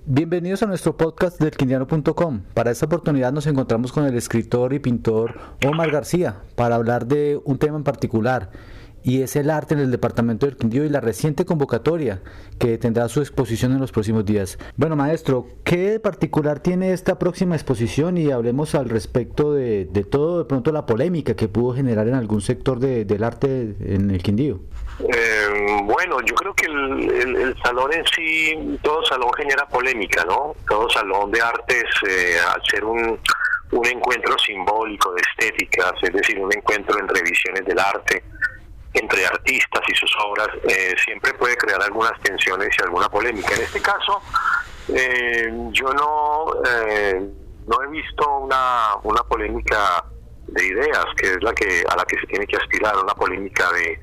Bienvenidos a nuestro podcast del Quindiano.com. Para esta oportunidad nos encontramos con el escritor y pintor Omar García para hablar de un tema en particular, y es el arte en el departamento del Quindío y la reciente convocatoria que tendrá su exposición en los próximos días. Bueno, maestro, ¿qué de particular tiene esta próxima exposición? Y hablemos al respecto de todo, de pronto la polémica que pudo generar en algún sector del arte en el Quindío. Bueno, yo creo que el salón en sí, todo salón genera polémica, ¿no? Todo salón de artes, al ser un encuentro simbólico de estéticas, es decir, un encuentro entre visiones del arte, entre artistas y sus obras, siempre puede crear algunas tensiones y alguna polémica. En este caso, yo no he visto una polémica de ideas, que es a la que se tiene que aspirar, una polémica de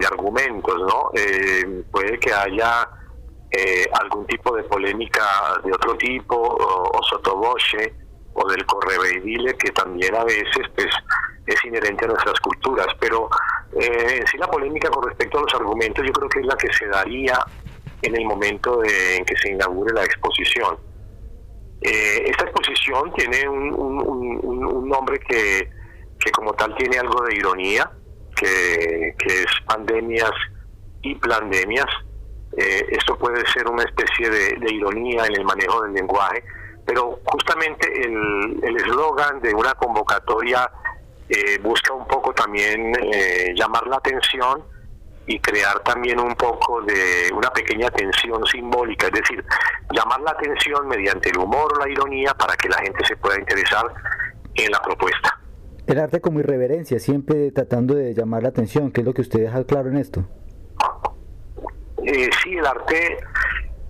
argumentos, ¿no? Puede que haya algún tipo de polémica de otro tipo, o sottovoce, o del correveidile, que también a veces pues es inherente a nuestras culturas, pero en sí la polémica con respecto a los argumentos yo creo que es la que se daría en el momento en que se inaugure la exposición. Esta exposición tiene un nombre que como tal tiene algo de ironía, que es pandemias y plandemias. Esto puede ser una especie de ironía en el manejo del lenguaje, pero justamente el eslogan de una convocatoria busca un poco también llamar la atención y crear también un poco de una pequeña tensión simbólica, es decir, llamar la atención mediante el humor o la ironía para que la gente se pueda interesar en la propuesta. El arte como irreverencia, siempre tratando de llamar la atención, ¿qué es lo que usted deja claro en esto? Sí, el arte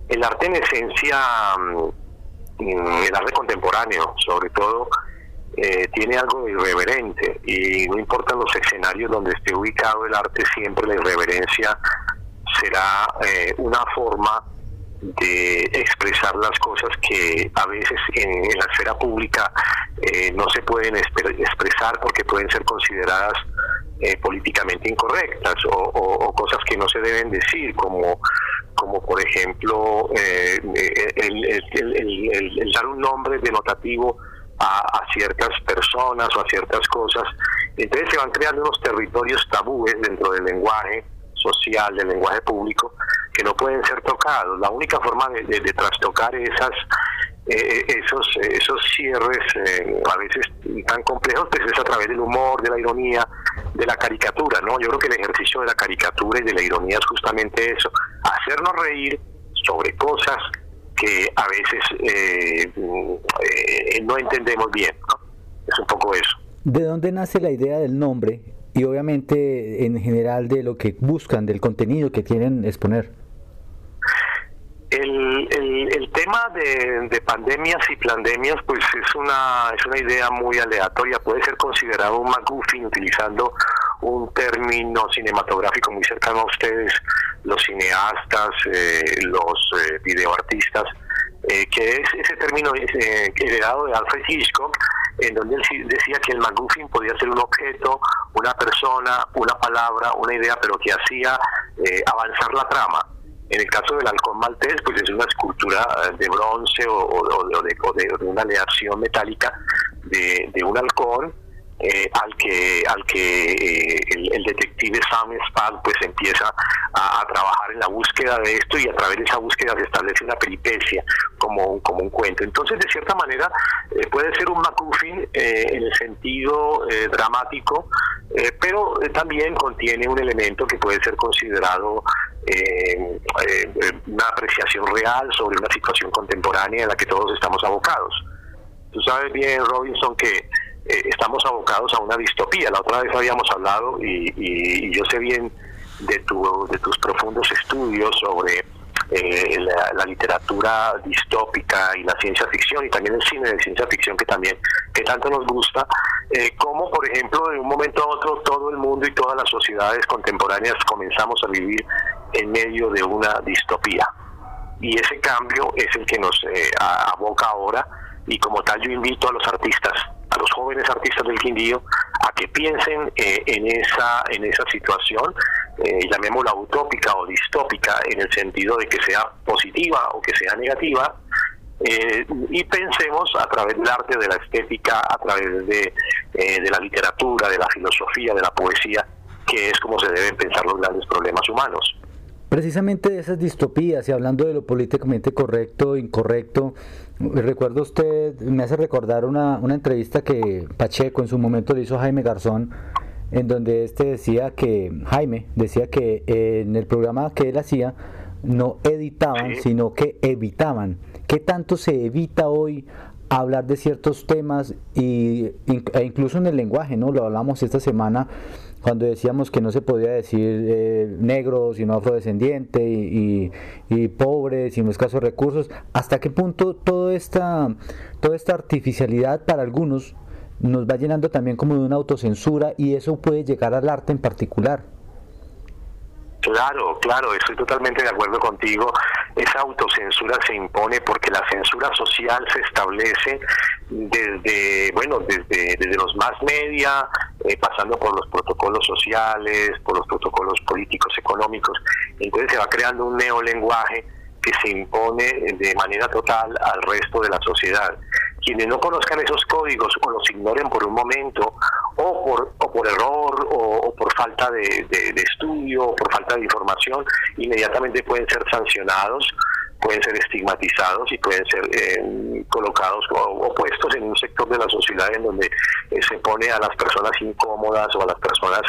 en esencia, el arte contemporáneo sobre todo, tiene algo de irreverente, y no importa los escenarios donde esté ubicado el arte, siempre la irreverencia será una forma de expresar las cosas que a veces en la esfera pública no se pueden expresar porque pueden ser consideradas políticamente incorrectas, o cosas que no se deben decir, como por ejemplo el dar un nombre denotativo a ciertas personas o a ciertas cosas. Entonces se van creando unos territorios tabúes dentro del lenguaje social, del lenguaje público, que no pueden ser tocados. La única forma de trastocar esos cierres a veces tan complejos, pues es a través del humor, de la ironía, de la caricatura, ¿no? Yo creo que el ejercicio de la caricatura y de la ironía es justamente eso, hacernos reír sobre cosas que a veces no entendemos bien, ¿no? Es un poco eso. ¿De dónde nace la idea del nombre? Y obviamente en general de lo que buscan, del contenido que quieren exponer. El tema de pandemias y plandemias pues es una idea muy aleatoria. Puede ser considerado un MacGuffin, utilizando un término cinematográfico muy cercano a ustedes, los cineastas, los videoartistas, que es ese término heredado de Alfred Hitchcock, en donde él decía que el MacGuffin podía ser un objeto, una persona, una palabra, una idea, pero que hacía avanzar la trama. En el caso del halcón maltés, pues es una escultura de bronce o de una aleación metálica de un halcón, al que el detective Sam Spade pues empieza a trabajar en la búsqueda de esto, y a través de esa búsqueda se establece una peripecia como un cuento. Entonces, de cierta manera, puede ser un MacGuffin en el sentido dramático, pero también contiene un elemento que puede ser considerado una apreciación real sobre una situación contemporánea en la que todos estamos abocados. Tú sabes bien, Robinson, que estamos abocados a una distopía. La otra vez habíamos hablado, y yo sé bien de tus profundos estudios sobre la literatura distópica y la ciencia ficción, y también el cine de ciencia ficción que tanto nos gusta, como por ejemplo de un momento a otro todo el mundo y todas las sociedades contemporáneas comenzamos a vivir en medio de una distopía, y ese cambio es el que nos aboca ahora. Y como tal, yo invito a los artistas, a los jóvenes artistas del Quindío, a que piensen en esa situación, llamémosla utópica o distópica, en el sentido de que sea positiva o que sea negativa, y pensemos a través del arte, de la estética, a través de la literatura, de la filosofía, de la poesía, que es como se deben pensar los grandes problemas humanos. Precisamente de esas distopías y hablando de lo políticamente correcto, incorrecto, recuerdo usted, me hace recordar una entrevista que Pacheco en su momento le hizo a Jaime Garzón, en donde Jaime decía que en el programa que él hacía no editaban, Sí. sino que evitaban. ¿Qué tanto se evita hoy hablar de ciertos temas e incluso en el lenguaje, ¿no? Lo hablamos esta semana cuando decíamos que no se podía decir negro sino afrodescendiente y pobre sino escasos recursos. ¿Hasta qué punto toda esta artificialidad para algunos nos va llenando también como de una autocensura y eso puede llegar al arte en particular? Claro, estoy totalmente de acuerdo contigo. Esa autocensura se impone porque la censura social se establece desde los más media, pasando por los protocolos sociales, por los protocolos políticos, económicos. Entonces se va creando un neolenguaje que se impone de manera total al resto de la sociedad. Quienes no conozcan esos códigos o los ignoren por un momento, o por error, o por falta de estudio, o por falta de información, inmediatamente pueden ser sancionados, pueden ser estigmatizados y pueden ser colocados o puestos en un sector de la sociedad en donde se pone a las personas incómodas o a las personas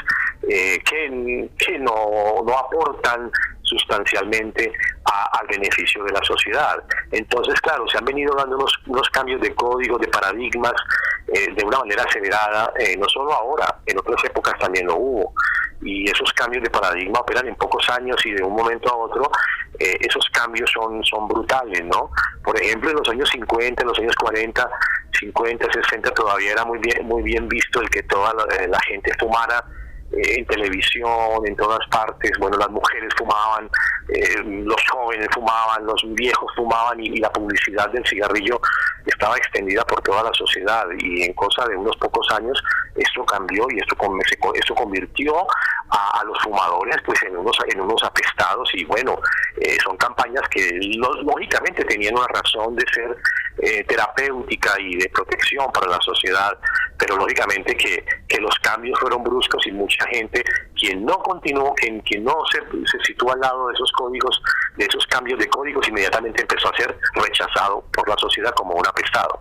que no aportan sustancialmente al beneficio de la sociedad. Entonces, claro, se han venido dando unos cambios de códigos, de paradigmas, de una manera acelerada, no solo ahora, en otras épocas también lo hubo, y esos cambios de paradigma operan en pocos años y de un momento a otro esos cambios son brutales, ¿no? Por ejemplo, en los años 50, en los años 40, 50, 60 todavía era muy bien visto el que toda la gente fumara en televisión, en todas partes. Bueno, las mujeres fumaban, los jóvenes fumaban, los viejos fumaban, y la publicidad del cigarrillo estaba extendida por toda la sociedad, y en cosa de unos pocos años esto cambió y esto convirtió a los fumadores pues en unos apestados. Y bueno, son campañas que lógicamente tenían una razón de ser terapéutica y de protección para la sociedad, pero lógicamente que los cambios fueron bruscos y mucha gente, quien no continuó, quien no se sitúa al lado de esos códigos, de esos cambios de códigos, inmediatamente empezó a ser rechazado por la sociedad como un apestado.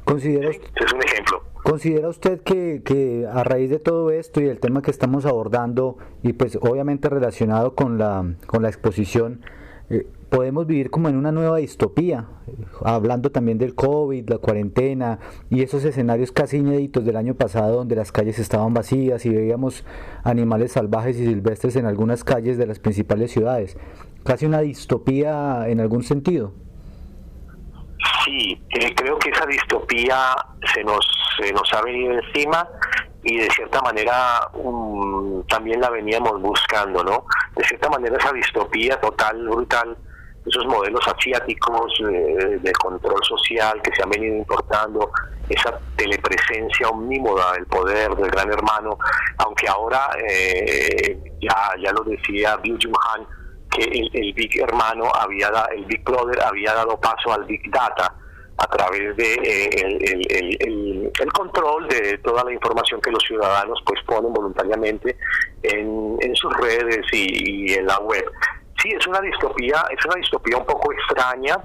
Es un ejemplo. ¿Considera usted que a raíz de todo esto y el tema que estamos abordando, y pues obviamente relacionado con la exposición, podemos vivir como en una nueva distopía, hablando también del COVID, la cuarentena y esos escenarios casi inéditos del año pasado donde las calles estaban vacías y veíamos animales salvajes y silvestres en algunas calles de las principales ciudades? ¿Casi una distopía en algún sentido? Sí, creo que esa distopía se nos ha venido encima, y de cierta manera también la veníamos buscando, ¿no? De cierta manera esa distopía total, brutal, esos modelos asiáticos de control social que se han venido importando, esa telepresencia omnímoda del poder del gran hermano, aunque ahora ya lo decía Byung-Chul Han, que el Big Hermano el Big Brother había dado paso al Big Data a través de el control de toda la información que los ciudadanos pues ponen voluntariamente en sus redes y en la web. Sí, es una distopía un poco extraña.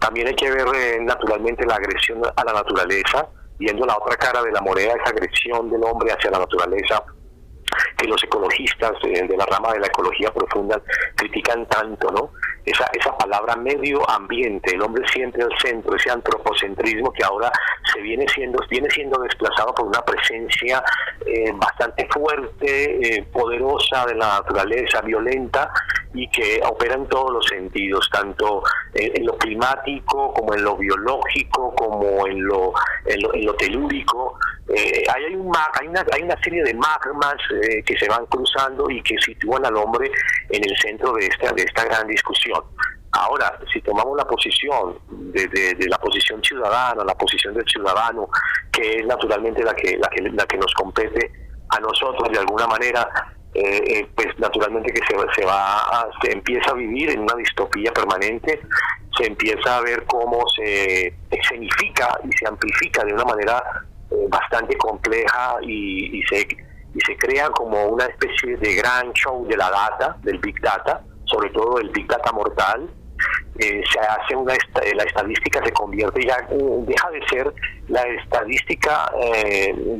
También hay que ver naturalmente la agresión a la naturaleza, viendo la otra cara de la moneda, esa agresión del hombre hacia la naturaleza, que los ecologistas de la rama de la ecología profunda critican tanto, ¿no? Esa palabra medio ambiente, el hombre siempre al centro, ese antropocentrismo que ahora viene siendo desplazado por una presencia bastante fuerte, poderosa de la naturaleza, violenta, y que opera en todos los sentidos, tanto en lo climático como en lo biológico, como en lo telúrico. Hay una serie de magmas que se van cruzando y que sitúan al hombre en el centro de esta gran discusión. Ahora, si tomamos la posición de la posición ciudadana, la posición del ciudadano, que es naturalmente la que nos compete a nosotros de alguna manera, pues naturalmente que se empieza a vivir en una distopía permanente, se empieza a ver cómo se escenifica y se amplifica de una manera bastante compleja y se crea como una especie de gran show de la data, del Big Data, sobre todo el Big Data mortal. Se hace la estadística se convierte ya, deja de ser la estadística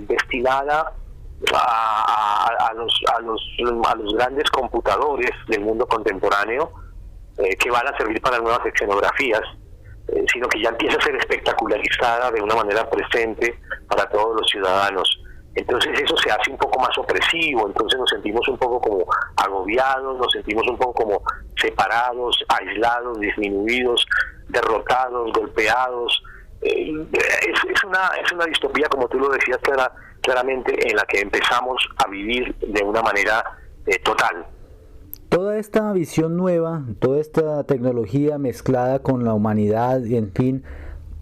destinada a los grandes computadores del mundo contemporáneo, que van a servir para nuevas escenografías, sino que ya empieza a ser espectacularizada de una manera presente para todos los ciudadanos. Entonces eso se hace un poco más opresivo, entonces nos sentimos un poco como agobiados, nos sentimos un poco como separados, aislados, disminuidos, derrotados, golpeados. Es una distopía, como tú lo decías claramente, en la que empezamos a vivir de una manera total. Toda esta visión nueva, toda esta tecnología mezclada con la humanidad y en fin,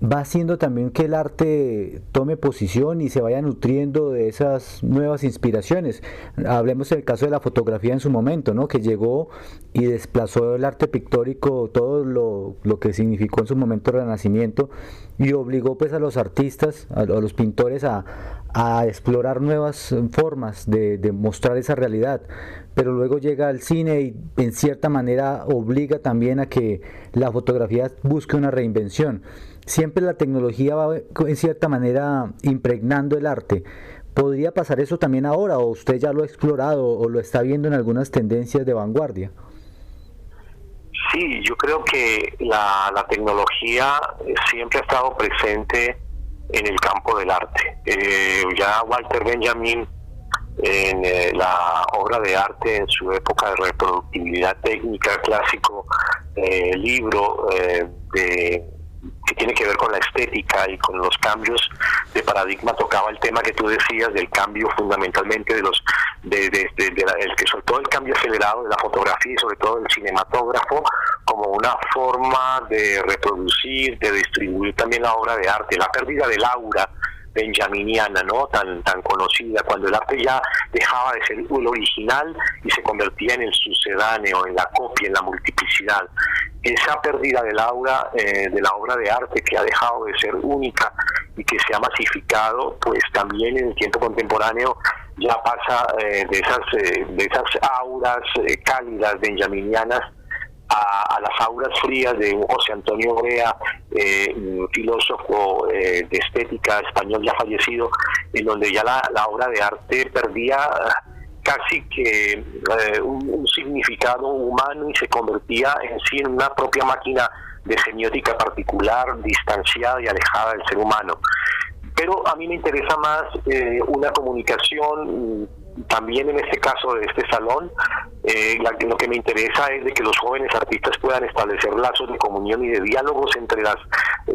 va haciendo también que el arte tome posición y se vaya nutriendo de esas nuevas inspiraciones. Hablemos del caso de la fotografía en su momento, ¿no? Que llegó y desplazó el arte pictórico, todo lo que significó en su momento el Renacimiento, y obligó pues a los artistas, a los pintores a explorar nuevas formas de mostrar esa realidad. Pero luego llega el cine y en cierta manera obliga también a que la fotografía busque una reinvención. Siempre la tecnología va en cierta manera impregnando el arte. ¿Podría pasar eso también ahora, o usted ya lo ha explorado o lo está viendo en algunas tendencias de vanguardia? Sí, yo creo que la tecnología siempre ha estado presente en el campo del arte. Ya Walter Benjamin, en la obra de arte en su época de reproductibilidad técnica, clásico libro que tiene que ver con la estética y con los cambios de paradigma, tocaba el tema que tú decías del cambio fundamentalmente sobre todo el cambio acelerado de la fotografía y sobre todo del cinematógrafo como una forma de reproducir, de distribuir también la obra de arte, la pérdida del aura benjaminiana, ¿no? Tan conocida, cuando el arte ya dejaba de ser el original y se convertía en el sucedáneo, en la copia, en la multiplicidad. Esa pérdida del aura de la obra de arte, que ha dejado de ser única y que se ha masificado, pues también en el tiempo contemporáneo ya pasa de esas auras cálidas benjaminianas a las auras frías de un José Antonio Brea, un filósofo de estética español ya fallecido, en donde ya la obra de arte perdía casi que un significado humano y se convertía en sí en una propia máquina de semiótica particular, distanciada y alejada del ser humano. Pero a mí me interesa más una comunicación, también en este caso de este salón, lo que me interesa es de que los jóvenes artistas puedan establecer lazos de comunión y de diálogos entre las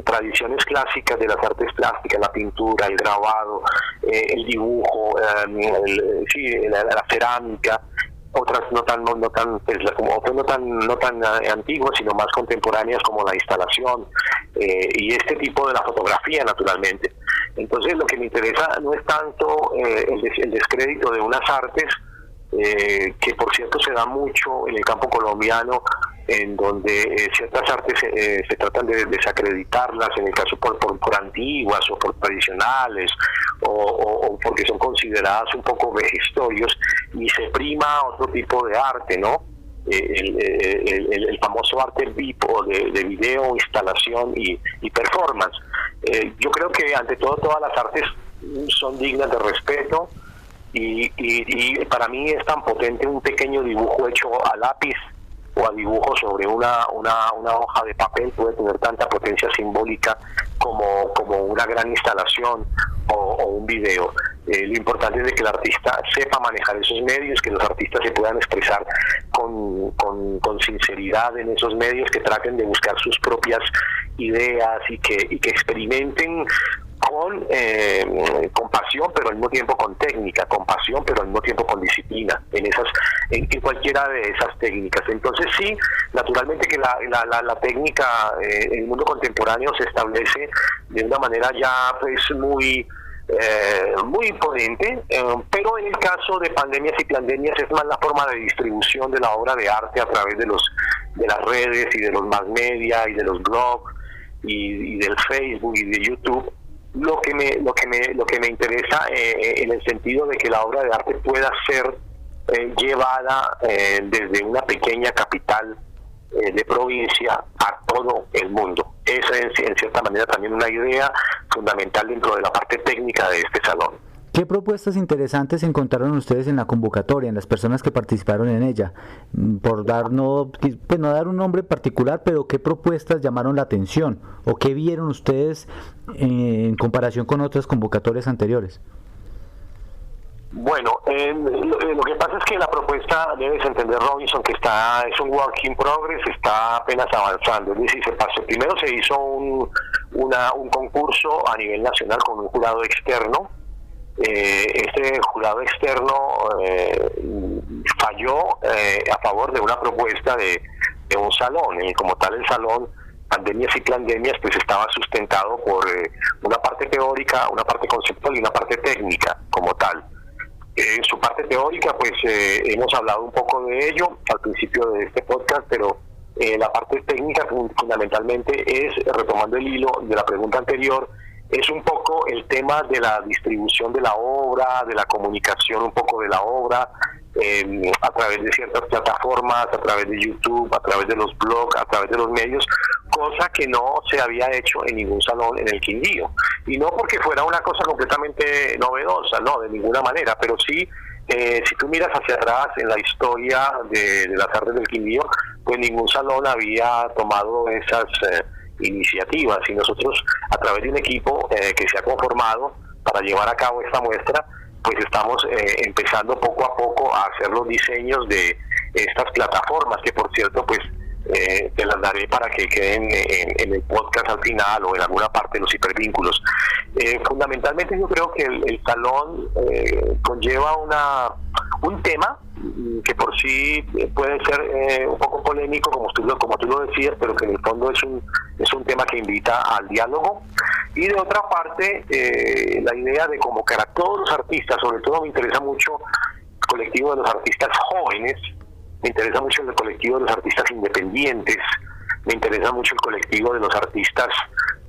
tradiciones clásicas de las artes plásticas, la pintura, el grabado, el dibujo, la cerámica, otras no tan antiguas, sino más contemporáneas, como la instalación y este tipo de la fotografía, naturalmente. Entonces lo que me interesa no es tanto el descrédito de unas artes, que por cierto se da mucho en el campo colombiano, en donde ciertas artes se tratan de desacreditarlas, en el caso por antiguas o por tradicionales, o porque son consideradas un poco vejestorios, y se prima otro tipo de arte, ¿no? El famoso arte VIP, o de video, instalación y performance. Yo creo que ante todo todas las artes son dignas de respeto, y para mí es tan potente un pequeño dibujo hecho a lápiz o a dibujo sobre una hoja de papel, puede tener tanta potencia simbólica como una gran instalación o un video. Lo importante es de que el artista sepa manejar esos medios, que los artistas se puedan expresar con sinceridad en esos medios, que traten de buscar sus propias ideas y que experimenten con pasión, pero al mismo tiempo con técnica, con pasión, pero al mismo tiempo con disciplina, en cualquiera de esas técnicas. Entonces sí, naturalmente que la técnica en el mundo contemporáneo se establece de una manera ya pues muy imponente, pero en el caso de pandemias y plandemias es más la forma de distribución de la obra de arte a través de los las redes y de los más media y de los blogs y del Facebook y de YouTube, lo que me interesa en el sentido de que la obra de arte pueda ser llevada desde una pequeña capital de provincia a todo el mundo. Esa es en cierta manera también una idea fundamental dentro de la parte técnica de este salón. ¿Qué propuestas interesantes encontraron ustedes en la convocatoria, en las personas que participaron en ella? Por dar no dar un nombre particular, pero ¿qué propuestas llamaron la atención? ¿O qué vieron ustedes en comparación con otras convocatorias anteriores? Bueno, lo que pasa es que la propuesta, debes entender, Robinson, que es un work in progress, está apenas avanzando. Es decir, primero se hizo un concurso a nivel nacional con un jurado externo. Este jurado externo falló a favor de una propuesta de un salón, y como tal el salón Pandemias y Plandemias pues estaba sustentado por una parte teórica, una parte conceptual y una parte técnica como tal. En su parte teórica pues hemos hablado un poco de ello al principio de este podcast, pero la parte técnica fundamentalmente es, retomando el hilo de la pregunta anterior, es un poco el tema de la distribución de la obra, de la comunicación un poco de la obra, a través de ciertas plataformas, a través de YouTube, a través de los blogs, a través de los medios, cosa que no se había hecho en ningún salón en el Quindío. Y no porque fuera una cosa completamente novedosa, no, de ninguna manera, pero sí, si tú miras hacia atrás en la historia de las artes del Quindío, pues ningún salón había tomado esas iniciativas, y nosotros a través de un equipo que se ha conformado para llevar a cabo esta muestra, pues estamos empezando poco a poco a hacer los diseños de estas plataformas, que por cierto pues te las daré para que queden en el podcast al final o en alguna parte de los hipervínculos. Fundamentalmente yo creo que el salón conlleva un tema que por sí puede ser un poco polémico, como tú lo decías, pero que en el fondo es un tema que invita al diálogo. Y de otra parte, la idea de convocar a todos los artistas, sobre todo me interesa mucho el colectivo de los artistas jóvenes, me interesa mucho el colectivo de los artistas independientes, me interesa mucho el colectivo de los artistas,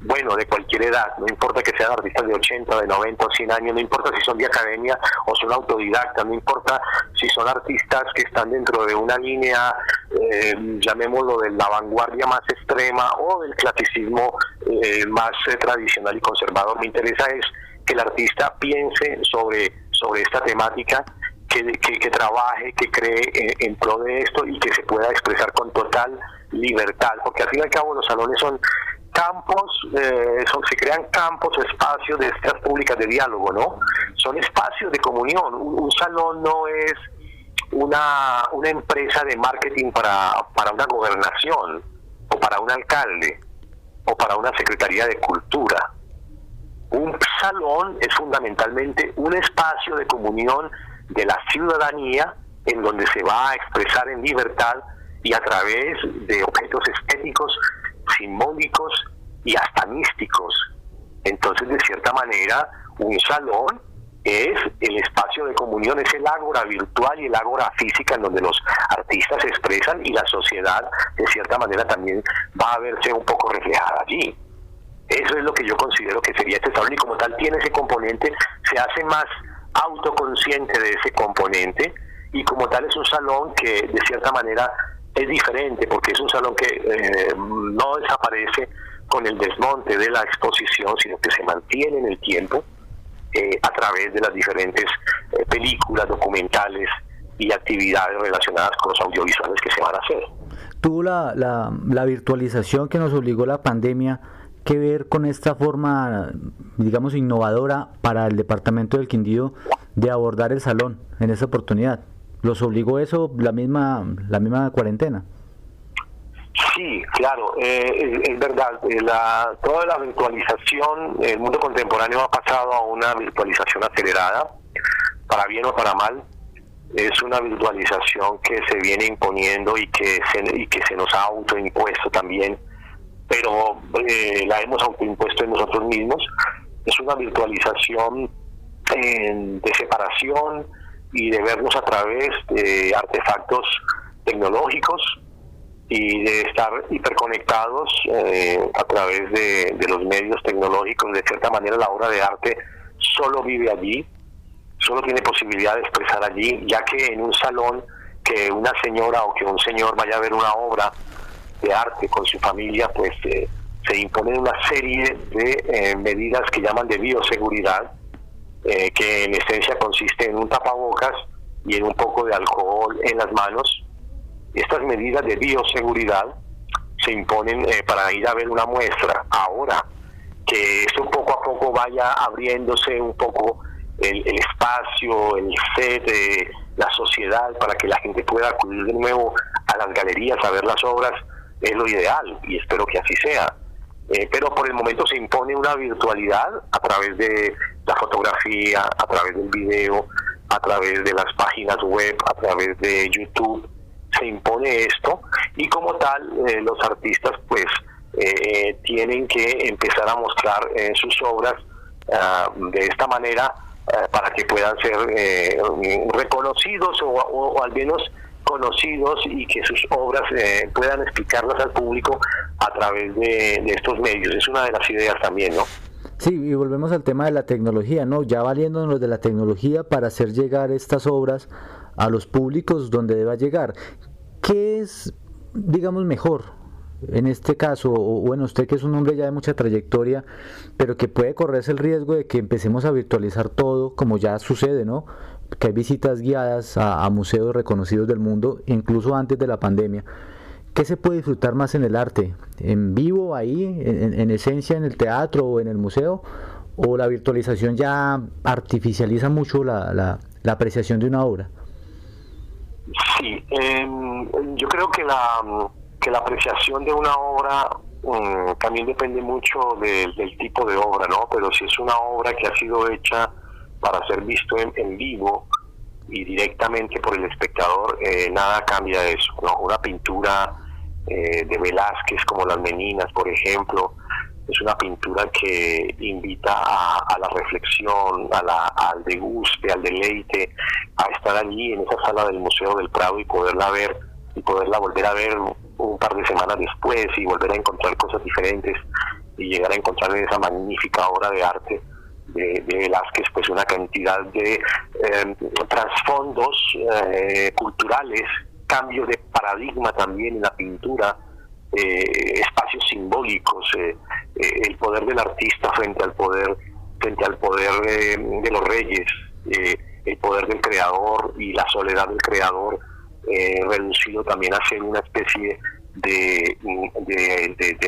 bueno, de cualquier edad, no importa que sean artistas de 80, de 90 o 100 años, no importa si son de academia o son autodidactas, no importa si son artistas que están dentro de una línea, llamémoslo de la vanguardia más extrema o del clasicismo más tradicional y conservador. Me interesa es que el artista piense sobre esta temática, que trabaje, que cree en pro de esto y que se pueda expresar con total libertad, porque al fin y al cabo los salones son campos, se crean campos o espacios de estas públicas de diálogo, ¿no? Son espacios de comunión. Un salón no es una empresa de marketing para una gobernación o para un alcalde o para una secretaría de cultura. Un salón es fundamentalmente un espacio de comunión de la ciudadanía en donde se va a expresar en libertad y a través de objetos estéticos, simbólicos y hasta místicos. Entonces, de cierta manera, un salón es el espacio de comunión, es el ágora virtual y el ágora física en donde los artistas se expresan, y la sociedad, de cierta manera, también va a verse un poco reflejada allí. Eso es lo que yo considero que sería este salón, y como tal tiene ese componente, se hace más autoconsciente de ese componente, y como tal es un salón que de cierta manera es diferente, porque es un salón que no desaparece con el desmonte de la exposición, sino que se mantiene en el tiempo a través de las diferentes películas, documentales y actividades relacionadas con los audiovisuales que se van a hacer. ¿Tuvo la virtualización que nos obligó la pandemia que ver con esta forma, digamos, innovadora para el departamento del Quindío de abordar el salón en esa oportunidad? ¿Los obligó eso la misma cuarentena? Sí, claro, es verdad. Toda la virtualización, el mundo contemporáneo ha pasado a una virtualización acelerada, para bien o para mal. Es una virtualización que se viene imponiendo y que se nos ha autoimpuesto también, pero la hemos autoimpuesto en nosotros mismos. Es una virtualización de separación y de vernos a través de artefactos tecnológicos, y de estar hiperconectados a través de los medios tecnológicos. De cierta manera la obra de arte solo vive allí, solo tiene posibilidad de expresar allí, ya que en un salón que una señora o que un señor vaya a ver una obra de arte con su familia, pues se imponen una serie de medidas que llaman de bioseguridad, que en esencia consiste en un tapabocas y en un poco de alcohol en las manos. Estas medidas de bioseguridad se imponen para ir a ver una muestra. Ahora que esto poco a poco vaya abriéndose un poco el espacio, el set, la sociedad, para que la gente pueda acudir de nuevo a las galerías a ver las obras, es lo ideal y espero que así sea. Pero por el momento se impone una virtualidad a través de la fotografía, a través del video, a través de las páginas web, a través de YouTube. Se impone esto y como tal los artistas pues tienen que empezar a mostrar sus obras de esta manera para que puedan ser reconocidos o al menos conocidos, y que sus obras puedan explicarlas al público a través de estos medios. Es una de las ideas también, ¿no? Sí, y volvemos al tema de la tecnología, ¿no? Ya valiéndonos de la tecnología para hacer llegar estas obras a los públicos donde deba llegar. ¿Qué es, digamos, mejor en este caso? O bueno, usted que es un hombre ya de mucha trayectoria, pero que puede correrse el riesgo de que empecemos a virtualizar todo, como ya sucede, ¿no? Que hay visitas guiadas a museos reconocidos del mundo, incluso antes de la pandemia. ¿Qué se puede disfrutar más en el arte? ¿En vivo, ahí, en esencia, en el teatro o en el museo? ¿O la virtualización ya artificializa mucho la apreciación de una obra? Sí, yo creo que la apreciación de una obra también depende mucho del tipo de obra, ¿no? Pero si es una obra que ha sido hecha para ser visto en vivo y directamente por el espectador, nada cambia de eso, ¿no? Una pintura de Velázquez como Las Meninas, por ejemplo, es una pintura que invita a la reflexión, al deguste, al deleite, a estar allí en esa sala del Museo del Prado y poderla ver y poderla volver a ver un par de semanas después y volver a encontrar cosas diferentes y llegar a encontrar en esa magnífica obra de arte de Velázquez pues una cantidad de trasfondos culturales, cambio de paradigma también en la pintura, espacios simbólicos, el poder del artista frente al poder de los reyes, el poder del creador y la soledad del creador, reducido también a ser una especie de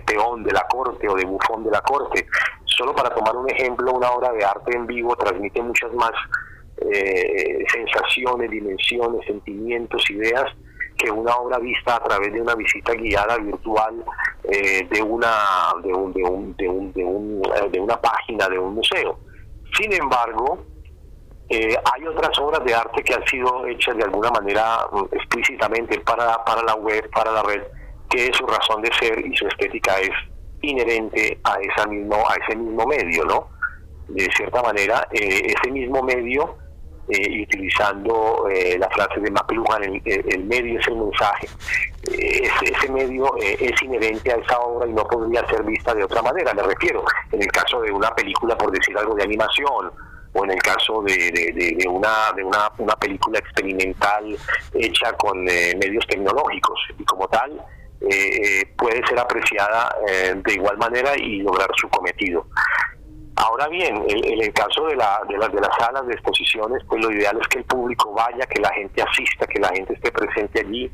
peón de la corte o de bufón de la corte. Solo para tomar un ejemplo, una obra de arte en vivo transmite muchas más sensaciones, dimensiones, sentimientos, ideas que una obra vista a través de una visita guiada virtual de una página de un museo. Sin embargo, hay otras obras de arte que han sido hechas de alguna manera explícitamente para la web, para la red, que su razón de ser y su estética es inherente a ese mismo medio, ¿no? De cierta manera, ese mismo medio, y utilizando la frase de McLuhan, el medio es el mensaje. Ese medio es inherente a esa obra y no podría ser vista de otra manera. Me refiero, en el caso de una película, por decir algo, de animación, o en el caso de una película experimental hecha con medios tecnológicos, y como tal puede ser apreciada de igual manera y lograr su cometido. Ahora bien, en el caso de las salas de exposiciones, pues lo ideal es que el público vaya, que la gente asista, que la gente esté presente allí,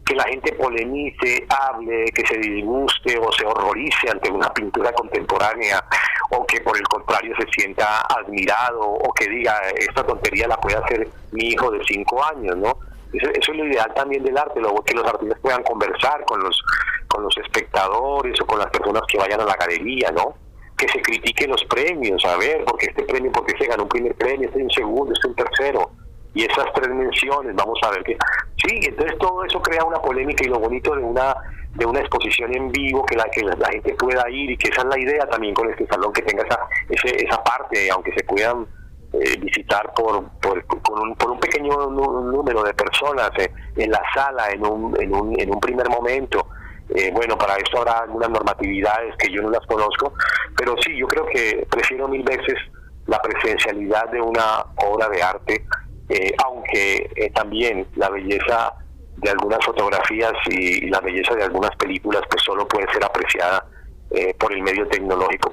que la gente polemice, hable, que se disguste o se horrorice ante una pintura contemporánea, o que por el contrario se sienta admirado, o que diga, esta tontería la puede hacer mi hijo de 5 años, ¿no? Eso es lo ideal también del arte, luego que los artistas puedan conversar con los espectadores o con las personas que vayan a la galería, ¿no? Que se critiquen los premios, a ver, porque este premio, porque se ganó un primer premio, este es un segundo, este es un tercero, y esas 3 menciones, vamos a ver que sí. Entonces todo eso crea una polémica, y lo bonito de una exposición en vivo, que la gente pueda ir, y que esa es la idea también con este salón, que tenga esa parte, aunque se puedan visitar por un pequeño número de personas en la sala en un primer momento. Bueno, para esto habrá algunas normatividades que yo no las conozco, pero sí, yo creo que prefiero 1000 veces la presencialidad de una obra de arte, aunque también la belleza de algunas fotografías y la belleza de algunas películas pues solo puede ser apreciada por el medio tecnológico,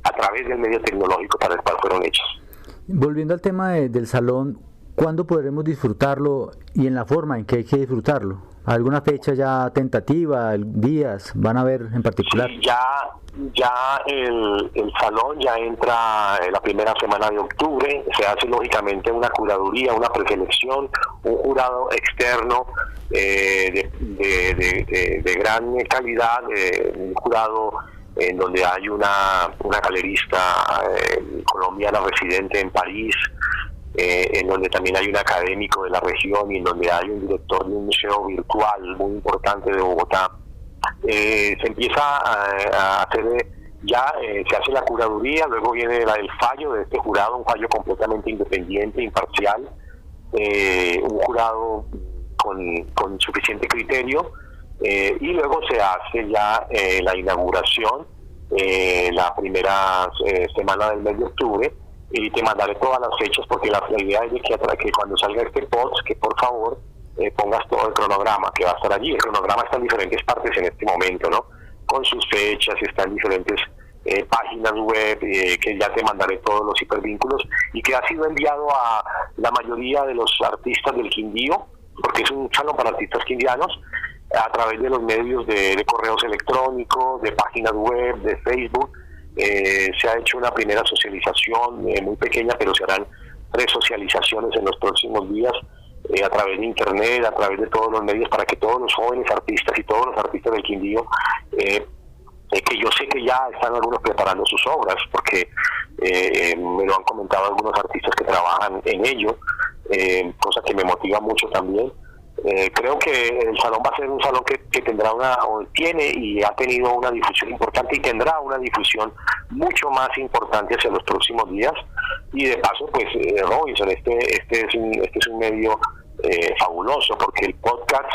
a través del medio tecnológico para el cual fueron hechos. Volviendo al tema del salón, ¿cuándo podremos disfrutarlo y en la forma en que hay que disfrutarlo? ¿Alguna fecha ya tentativa, días, van a ver en particular? Sí, ya el salón ya entra la primera semana de octubre, se hace lógicamente una curaduría, una preselección, un jurado externo de gran calidad, un jurado en donde hay una galerista colombiana residente en París, en donde también hay un académico de la región y en donde hay un director de un museo virtual muy importante de Bogotá. Se empieza a hacer, se hace la curaduría, luego viene el fallo de este jurado, un fallo completamente independiente, imparcial, un jurado con suficiente criterio, y luego se hace ya la inauguración la primera semana del mes de octubre, y te mandaré todas las fechas porque la idea es de que cuando salga este post, que por favor pongas todo el cronograma que va a estar allí. El cronograma está en diferentes partes en este momento, ¿no? Con sus fechas, está en diferentes páginas web, que ya te mandaré todos los hipervínculos, y que ha sido enviado a la mayoría de los artistas del Quindío, porque es un salón para artistas quindianos, a través de los medios de correos electrónicos, de páginas web, de Facebook. Se ha hecho una primera socialización muy pequeña, pero se harán 3 socializaciones en los próximos días a través de internet, a través de todos los medios, para que todos los jóvenes artistas y todos los artistas del Quindío, que yo sé que ya están algunos preparando sus obras, porque me lo han comentado algunos artistas que trabajan en ello, cosa que me motiva mucho también. Creo que el salón va a ser un salón que tendrá tiene y ha tenido una difusión importante y tendrá una difusión mucho más importante hacia los próximos días. Y de paso, pues Robinson, este es un medio fabuloso, porque el podcast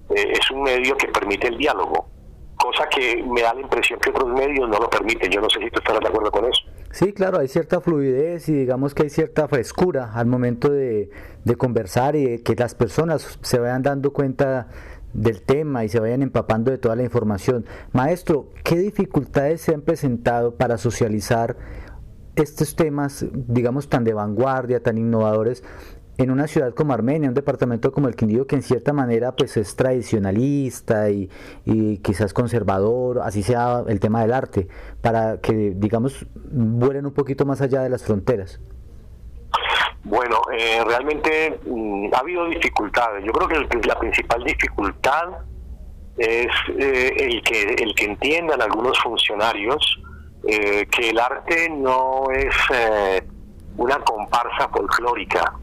es un medio que permite el diálogo, cosa que me da la impresión que otros medios no lo permiten. Yo no sé si tú estarás de acuerdo con eso. Sí, claro, hay cierta fluidez y digamos que hay cierta frescura al momento de conversar y de que las personas se vayan dando cuenta del tema y se vayan empapando de toda la información. Maestro, ¿qué dificultades se han presentado para socializar estos temas, digamos, tan de vanguardia, tan innovadores, en una ciudad como Armenia, un departamento como el Quindío, que en cierta manera pues es tradicionalista y quizás conservador, así sea el tema del arte, para que, digamos, vuelen un poquito más allá de las fronteras? Bueno, realmente ha habido dificultades. Yo creo que la principal dificultad es el que entiendan algunos funcionarios que el arte no es una comparsa folclórica.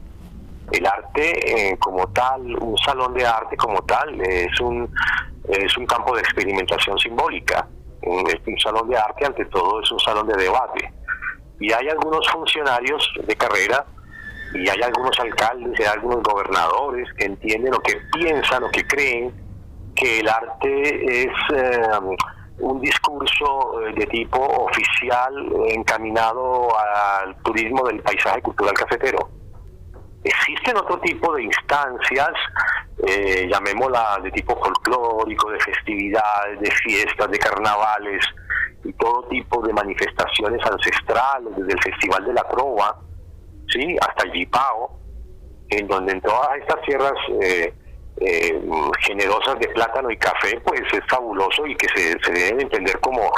El arte como tal, un salón de arte como tal, es un campo de experimentación simbólica. Un salón de arte, ante todo, es un salón de debate. Y hay algunos funcionarios de carrera, y hay algunos alcaldes, y hay algunos gobernadores que entienden o que piensan o que creen que el arte es un discurso de tipo oficial encaminado al turismo del paisaje cultural cafetero. Existen otro tipo de instancias, llamémosla de tipo folclórico, de festividades, de fiestas, de carnavales y todo tipo de manifestaciones ancestrales, desde el Festival de la Trova, ¿sí?, hasta el Yipao, en donde en todas estas tierras generosas de plátano y café, pues es fabuloso y que se deben entender como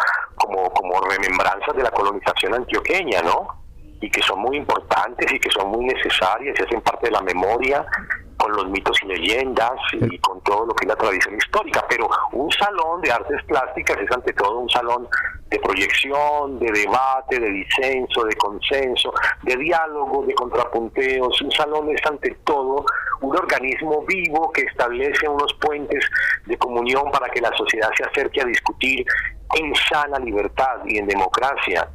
remembranzas de la colonización antioqueña, ¿no? Y que son muy importantes y que son muy necesarias y hacen parte de la memoria, con los mitos y leyendas y con todo lo que es la tradición histórica. Pero un salón de artes plásticas es ante todo un salón de proyección, de debate, de disenso, de consenso, de diálogo, de contrapunteos. Un salón es ante todo un organismo vivo que establece unos puentes de comunión para que la sociedad se acerque a discutir en sana libertad y en democracia.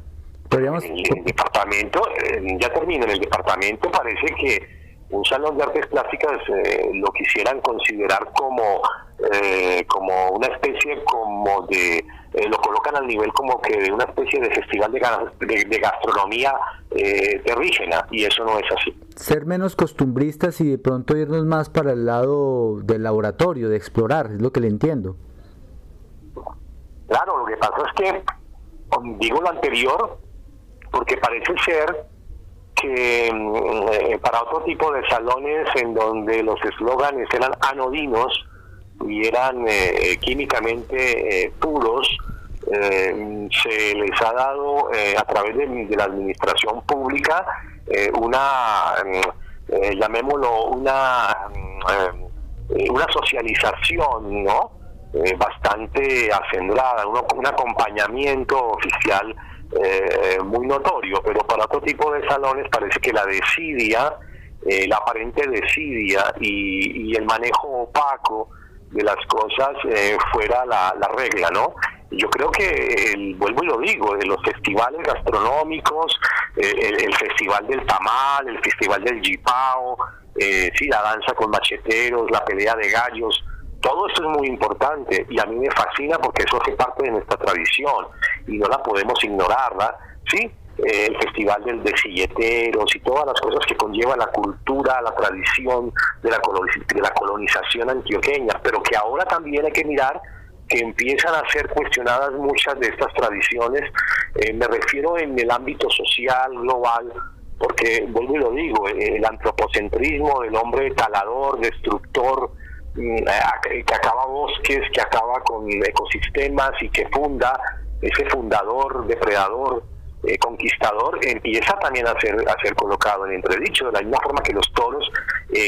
Podríamos... En el departamento, ya termino, en el departamento parece que un salón de artes plásticas lo quisieran considerar como una especie como de, lo colocan al nivel como que de una especie de festival de gastronomía terrígena, y eso no es así. Ser menos costumbristas y de pronto irnos más para el lado del laboratorio, de explorar, es lo que le entiendo. Claro, lo que pasa es que, digo lo anterior, porque parece ser que para otro tipo de salones en donde los eslóganes eran anodinos y eran químicamente puros, se les ha dado a través de la administración pública llamémoslo una socialización, ¿no? Bastante acendrada, un acompañamiento oficial muy notorio, pero para otro tipo de salones parece que la desidia, la aparente desidia y el manejo opaco de las cosas fuera la regla, ¿no? Yo creo que, vuelvo y lo digo, de los festivales gastronómicos, el festival del tamal, el festival del jipao, sí, la danza con macheteros, la pelea de gallos, todo eso es muy importante y a mí me fascina porque eso hace parte de nuestra tradición y no la podemos ignorarla, ¿sí? El festival de silleteros y todas las cosas que conlleva la cultura, la tradición de la colonización antioqueña, pero que ahora también hay que mirar que empiezan a ser cuestionadas muchas de estas tradiciones, me refiero en el ámbito social, global, porque, vuelvo y lo digo, el antropocentrismo del hombre talador, destructor, que acaba bosques, que acaba con ecosistemas y que funda, ese fundador, depredador, conquistador, empieza también a ser colocado en entredicho, de la misma forma que los toros,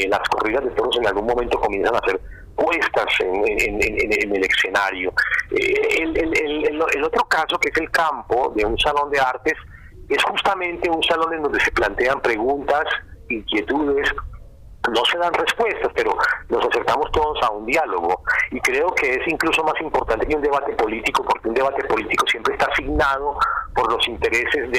las corridas de toros en algún momento comienzan a ser puestas en el escenario. El otro caso, que es el campo de un salón de artes, es justamente un salón en donde se plantean preguntas, inquietudes, no se dan respuestas, pero nos acercamos todos a un diálogo, y creo que es incluso más importante que un debate político, porque un debate político siempre está asignado por los intereses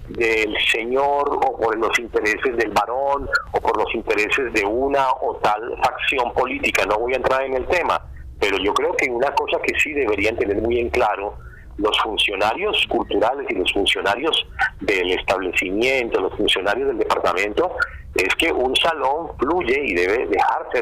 del señor, o por los intereses del varón, o por los intereses de una o tal facción política. No voy a entrar en el tema, pero yo creo que una cosa que sí deberían tener muy en claro los funcionarios culturales y los funcionarios del establecimiento, los funcionarios del departamento, es que un salón fluye y debe dejarse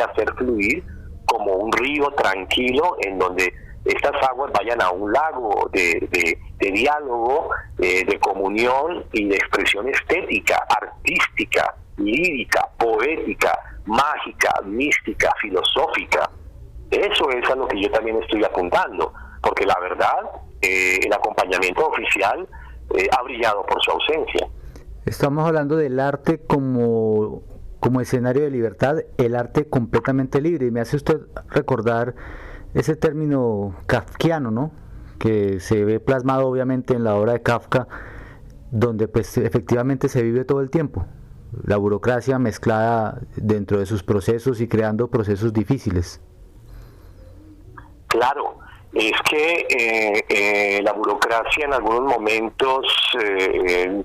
hacer fluir como un río tranquilo, en donde estas aguas vayan a un lago de diálogo, de comunión y de expresión estética, artística, lírica, poética, mágica, mística, filosófica. Eso es a lo que yo también estoy apuntando, porque la verdad, el acompañamiento oficial ha brillado por su ausencia. Estamos hablando del arte como escenario de libertad, el arte completamente libre, y me hace usted recordar ese término kafkiano, ¿no? Que se ve plasmado obviamente en la obra de Kafka, donde pues efectivamente se vive todo el tiempo, la burocracia mezclada dentro de sus procesos y creando procesos difíciles. Claro, es que la burocracia en algunos momentos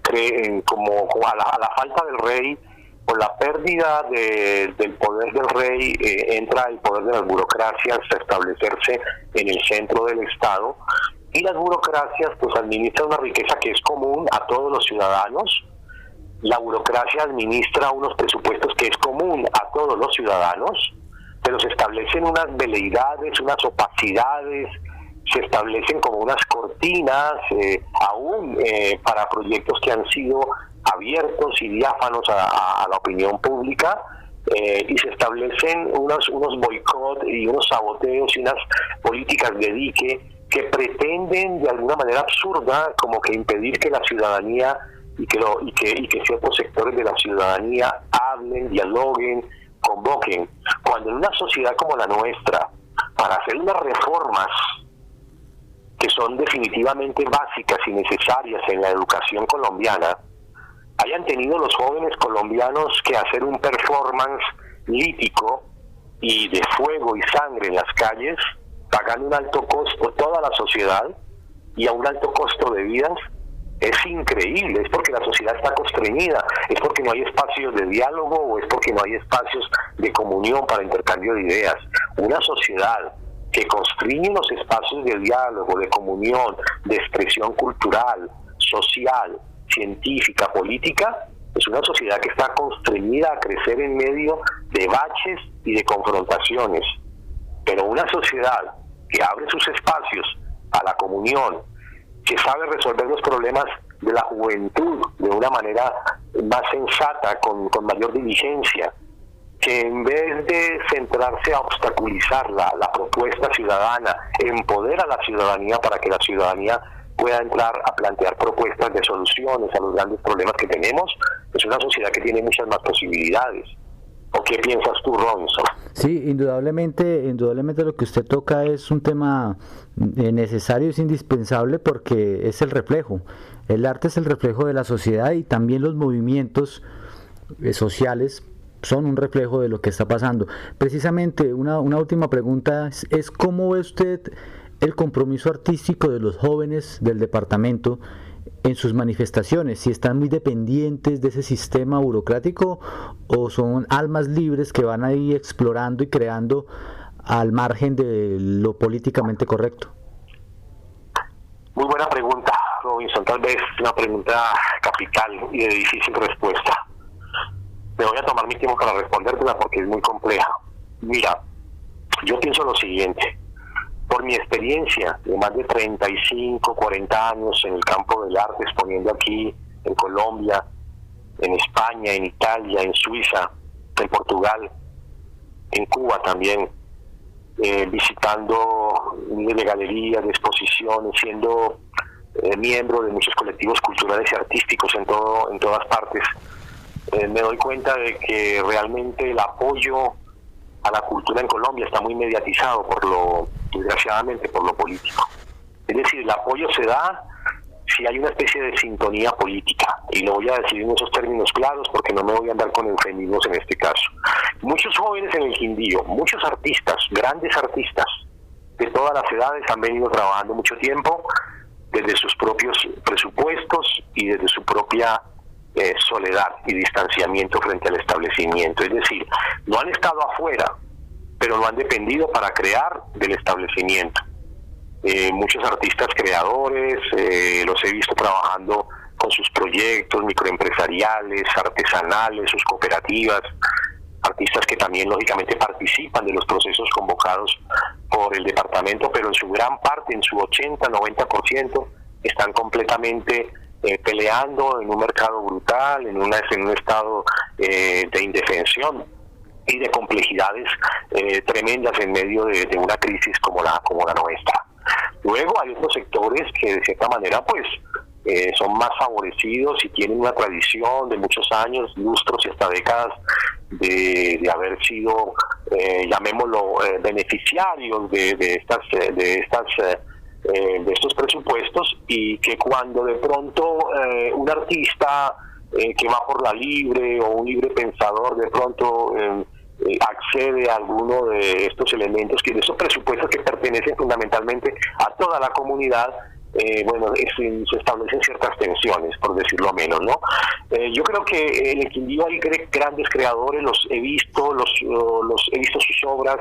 cree como a la falta del rey, por la pérdida del poder del rey, entra el poder de las burocracias a establecerse en el centro del Estado, y las burocracias pues administran una riqueza que es común a todos los ciudadanos. La burocracia administra unos presupuestos que es común a todos los ciudadanos, pero se establecen unas veleidades, unas opacidades, se establecen como unas cortinas, aún para proyectos que han sido abiertos y diáfanos a la opinión pública, y se establecen unos boicot y unos saboteos y unas políticas de dique que pretenden de alguna manera absurda como que impedir que la ciudadanía y que ciertos sectores de la ciudadanía hablen, dialoguen, convoquen, cuando en una sociedad como la nuestra, para hacer unas reformas que son definitivamente básicas y necesarias en la educación colombiana, hayan tenido los jóvenes colombianos que hacer un performance lítico y de fuego y sangre en las calles, pagando un alto costo toda la sociedad, y a un alto costo de vidas, es increíble. Es porque la sociedad está constreñida, es porque no hay espacios de diálogo o es porque no hay espacios de comunión para intercambio de ideas. Una sociedad que constriñe los espacios de diálogo, de comunión, de expresión cultural, social, científica, política, es una sociedad que está constreñida a crecer en medio de baches y de confrontaciones. Pero una sociedad que abre sus espacios a la comunión, que sabe resolver los problemas de la juventud de una manera más sensata, con mayor diligencia, que en vez de centrarse a obstaculizar la propuesta ciudadana, empodera a la ciudadanía para que la ciudadanía pueda entrar a plantear propuestas de soluciones a los grandes problemas que tenemos, es una sociedad que tiene muchas más posibilidades. ¿O qué piensas tú, Robinson? Sí, indudablemente lo que usted toca es un tema necesario, es indispensable porque es el reflejo. El arte es el reflejo de la sociedad y también los movimientos sociales son un reflejo de lo que está pasando. Precisamente, una última pregunta es ¿cómo ve usted el compromiso artístico de los jóvenes del departamento en sus manifestaciones? Si están muy dependientes de ese sistema burocrático o son almas libres que van ahí explorando y creando al margen de lo políticamente correcto. Muy buena pregunta, Robinson, tal vez una pregunta capital y de difícil respuesta. Me voy a tomar mi tiempo para respondértela porque es muy compleja. Mira, yo pienso lo siguiente. Por mi experiencia de más de 35, 40 años en el campo del arte, exponiendo aquí en Colombia, en España, en Italia, en Suiza, en Portugal, en Cuba también, visitando miles de galerías, de exposiciones, siendo miembro de muchos colectivos culturales y artísticos en todas partes, me doy cuenta de que realmente el apoyo a la cultura en Colombia está muy mediatizado desgraciadamente por lo político. Es decir, el apoyo se da si hay una especie de sintonía política, y lo voy a decir en esos términos claros porque no me voy a andar con eufemismos en este caso. Muchos jóvenes en el Quindío, muchos artistas, grandes artistas de todas las edades han venido trabajando mucho tiempo desde sus propios presupuestos y desde su propia soledad y distanciamiento frente al establecimiento. Es decir, no han estado afuera, pero no han dependido para crear del establecimiento. Muchos artistas creadores, los he visto trabajando con sus proyectos microempresariales, artesanales, sus cooperativas, artistas que también lógicamente participan de los procesos convocados por el departamento, pero en su gran parte, en su 80-90%, están completamente peleando en un mercado brutal, en un estado de indefensión y de complejidades tremendas en medio de una crisis como la nuestra. Luego hay otros sectores que de cierta manera pues son más favorecidos y tienen una tradición de muchos años, lustros y hasta décadas de haber sido, llamémoslo, beneficiarios de estos presupuestos, y que cuando de pronto un artista que va por la libre o un libre pensador de pronto accede a alguno de estos elementos, de estos presupuestos que pertenecen fundamentalmente a toda la comunidad, se establecen ciertas tensiones, por decirlo menos, ¿no? Yo creo que en el Quindío hay grandes creadores, los he visto sus obras,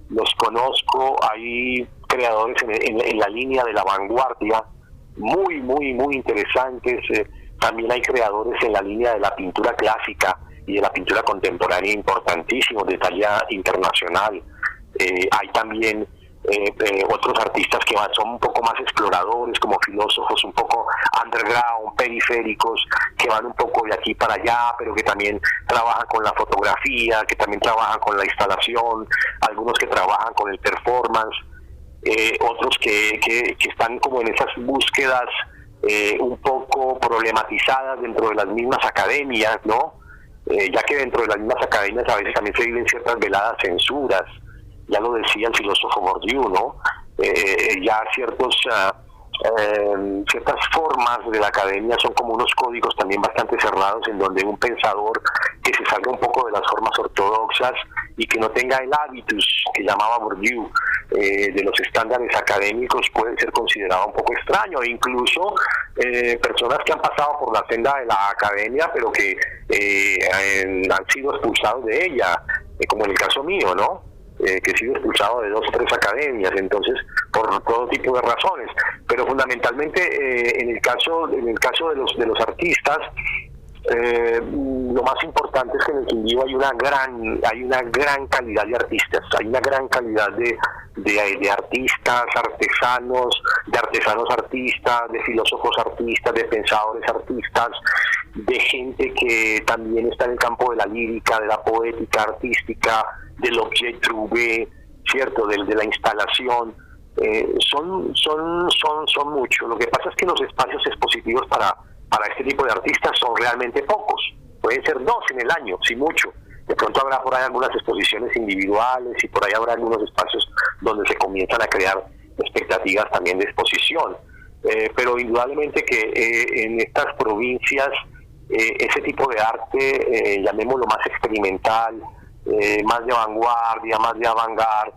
los conozco, hay creadores en la línea de la vanguardia muy interesantes, también hay creadores en la línea de la pintura clásica y de la pintura contemporánea importantísimos, de talla internacional. Hay también otros artistas que son un poco más exploradores, como filósofos un poco underground, periféricos, que van un poco de aquí para allá, pero que también trabajan con la fotografía, que también trabajan con la instalación, algunos que trabajan con el performance, otros que están como en esas búsquedas un poco problematizadas dentro de las mismas academias, ¿no? Ya que dentro de las mismas academias a veces también se viven ciertas veladas censuras. Ya lo decía el filósofo Bourdieu, ¿no? Ya ciertas formas de la academia son como unos códigos también bastante cerrados, en donde un pensador que se salga un poco de las formas ortodoxas y que no tenga el hábitus que llamaba Bourdieu de los estándares académicos puede ser considerado un poco extraño, e incluso personas que han pasado por la senda de la academia pero que han sido expulsados de ella, como en el caso mío, ¿no? Que he sido expulsado de 2 o 3 academias, entonces por todo tipo de razones, pero fundamentalmente en el caso de los artistas, lo más importante es que en el Quindío hay una gran calidad de artistas, hay una gran calidad de artistas, de artesanos artistas, de filósofos artistas, de pensadores artistas, de gente que también está en el campo de la lírica, de la poética artística, del objet trouvé, cierto, de la instalación. Son muchos. Lo que pasa es que los espacios expositivos para este tipo de artistas son realmente pocos. Pueden ser 2 en el año, si mucho. De pronto habrá por ahí algunas exposiciones individuales y por ahí habrá algunos espacios donde se comienzan a crear expectativas también de exposición. Pero indudablemente que en estas provincias ese tipo de arte, llamémoslo más experimental, más de vanguardia, más de avant-garde,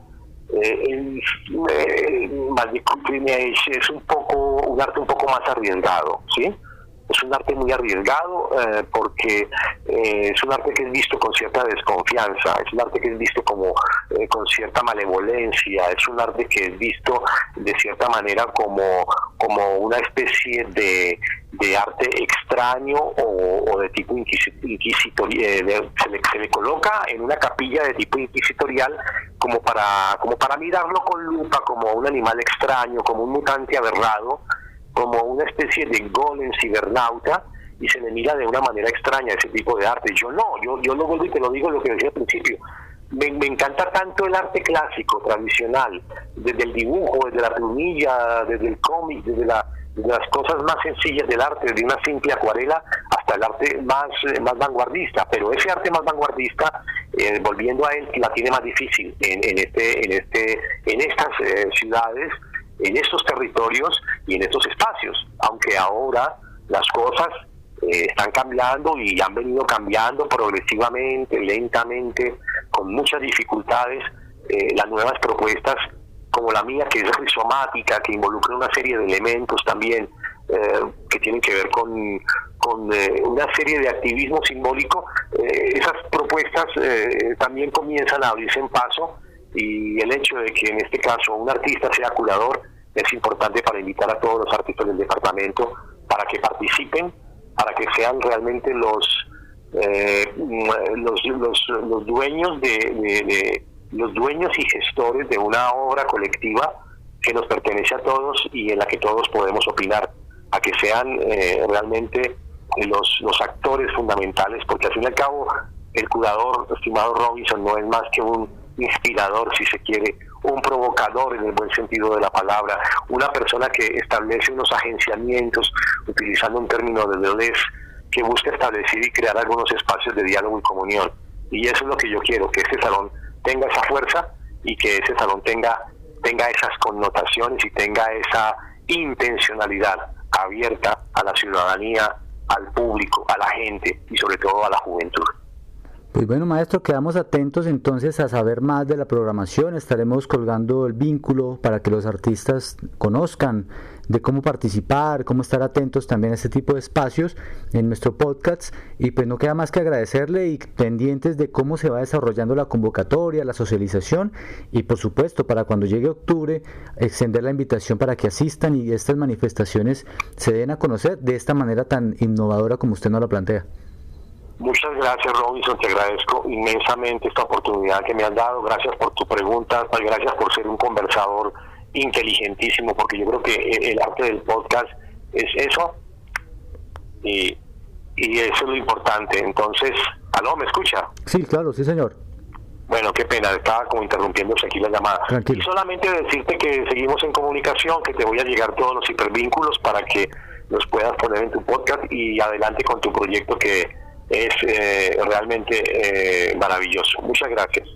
más de couture, es un arte un poco más arriesgado, ¿sí? Es un arte muy arriesgado porque es un arte que es visto con cierta desconfianza, es un arte que es visto como con cierta malevolencia, es un arte que es visto de cierta manera como una especie de arte extraño o de tipo inquisitorial. Se le coloca en una capilla de tipo inquisitorial como para mirarlo con lupa, como un animal extraño, como un mutante aberrado, como una especie de golem cibernauta, y se le mira de una manera extraña ese tipo de arte. Yo lo vuelvo y te lo digo lo que decía al principio. Me encanta tanto el arte clásico, tradicional, desde el dibujo, desde la plumilla, desde el cómic, desde las cosas más sencillas del arte, desde una simple acuarela hasta el arte más vanguardista. Pero ese arte más vanguardista, volviendo a él, la tiene más difícil en estas ciudades, en estos territorios y en estos espacios, aunque ahora las cosas están cambiando y han venido cambiando progresivamente, lentamente, con muchas dificultades. Las nuevas propuestas como la mía, que es rizomática, que involucra una serie de elementos también que tienen que ver con una serie de activismo simbólico, esas propuestas también comienzan a abrirse en paso. Y el hecho de que en este caso un artista sea curador es importante para invitar a todos los artistas del departamento para que participen, para que sean realmente los dueños los dueños y gestores de una obra colectiva que nos pertenece a todos y en la que todos podemos opinar, a que sean realmente los actores fundamentales, porque al fin y al cabo el curador, estimado Robinson, no es más que un inspirador, si se quiere, un provocador en el buen sentido de la palabra, una persona que establece unos agenciamientos, utilizando un término de Deleuze, que busca establecer y crear algunos espacios de diálogo y comunión. Y eso es lo que yo quiero, que este salón tenga esa fuerza y que ese salón tenga esas connotaciones y tenga esa intencionalidad abierta a la ciudadanía, al público, a la gente y sobre todo a la juventud. Pues bueno, maestro, quedamos atentos entonces a saber más de la programación. Estaremos colgando el vínculo para que los artistas conozcan de cómo participar, cómo estar atentos también a este tipo de espacios en nuestro podcast. Y pues no queda más que agradecerle y pendientes de cómo se va desarrollando la convocatoria, la socialización y por supuesto para cuando llegue octubre extender la invitación para que asistan y estas manifestaciones se den a conocer de esta manera tan innovadora como usted nos la plantea. Muchas gracias, Robinson, te agradezco inmensamente esta oportunidad que me has dado, gracias por tu pregunta, gracias por ser un conversador inteligentísimo, porque yo creo que el arte del podcast es eso, y eso es lo importante. Entonces, ¿aló, me escucha? Sí, claro, sí, señor. Bueno, qué pena, estaba como interrumpiéndose aquí la llamada. Tranquilo. Y solamente decirte que seguimos en comunicación, que te voy a llegar todos los hipervínculos para que los puedas poner en tu podcast y adelante con tu proyecto que es realmente maravilloso. Muchas gracias.